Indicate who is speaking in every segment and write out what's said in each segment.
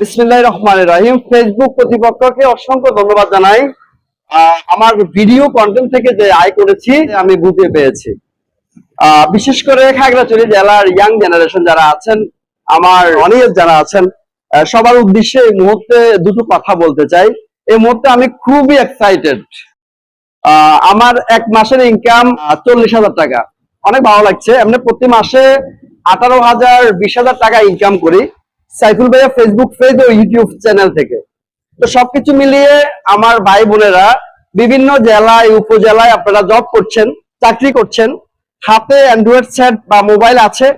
Speaker 1: বিসমিল্লাহির রহমানির রহিম। ফেসবুক কর্তৃপক্ষকে অসংখ্য ধন্যবাদ জানাই। আমার ভিডিও কন্টেন্ট থেকে যে আয় করেছি আমি বুঝে পেয়েছি। বিশেষ করে খাগড়াছড়ি জেলার ইয়াং জেনারেশন যারা আছেন, আমার অনেক যারা আছেন, সবার উদ্দেশ্যে এই মুহূর্তে দুটো কথা বলতে চাই। এই মুহূর্তে আমি খুবই এক্সাইটেড। আমার এক মাসের ইনকাম 40,000 টাকা, অনেক ভালো লাগছে। এমনি প্রতি মাসে 18,000 20,000 টাকা ইনকাম করি সাইফুল ভাইয়া ফেসবুক পেজ ও ইউটিউব চ্যানেল থেকে। তো সবকিছু মিলিয়ে আমার ভাই বোনেরা বিভিন্ন জেলায় উপজেলায় আপনারা জব করছেন, চাকরি করছেন, হাতে অ্যান্ড্রয়েড সেট বা মোবাইল আছে,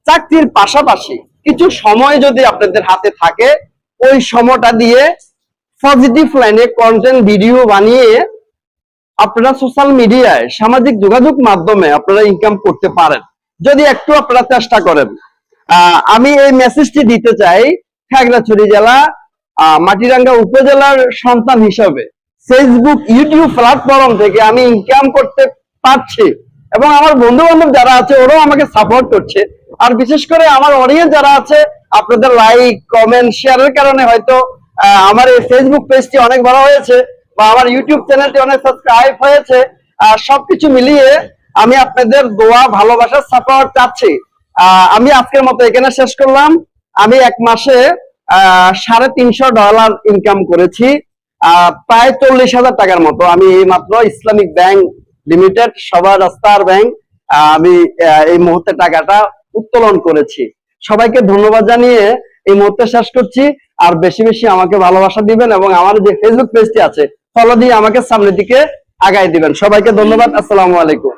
Speaker 1: চাকরির পাশাপাশি কিছু সময় যদি আপনাদের হাতে থাকে, ওই সময়টা দিয়ে পজিটিভ লাইনে কন্টেন্ট ভিডিও বানিয়ে আপনারা সোশ্যাল মিডিয়ায় সামাজিক যোগাযোগ মাধ্যমে আপনারা ইনকাম করতে পারেন যদি একটু আপনারা চেষ্টা করেন। আমি এই মেসেজটি দিতে চাই খাগড়াছড়ি জেলা মাটিরাঙ্গা উপজেলার সন্তান হিসেবে ফেসবুক ইউটিউব প্ল্যাটফর্ম থেকে আমি ইনকাম করতে পারছি এবং আমার বন্ধু বান্ধব যারা আছে ওরাও আমাকে সাপোর্ট করছে। আর বিশেষ করে আমার অডিয়েন্স যারা আছে, আপনাদের লাইক কমেন্ট শেয়ারের কারণে হয়তো আমার এই ফেসবুক পেজটি অনেক বড় হয়েছে বা আমার ইউটিউব চ্যানেলটি অনেক সাবস্ক্রাইব হয়েছে। সবকিছু মিলিয়ে আমি আপনাদের দোয়া ভালোবাসার সাপোর্ট চাচ্ছি। আমি আজকের মতো এখানে শেষ করলাম। আমি এক মাসে $350 ইনকাম করেছি, প্রায় 40,000 টাকার মতো। আমি এই মাত্র ইসলামিক ব্যাংক লিমিটেড সবার রাস্তার ব্যাংক আমি এই মুহূর্তে টাকাটা উত্তোলন করেছি। সবাইকে ধন্যবাদ জানিয়ে এই মুহূর্তে শেষ করছি। আর বেশি বেশি আমাকে ভালোবাসা দিবেন এবং আমার যে ফেসবুক পেজটি আছে ফলো দিয়ে আমাকে সামনের দিকে আগায় দিবেন। সবাইকে ধন্যবাদ। আসসালামু আলাইকুম।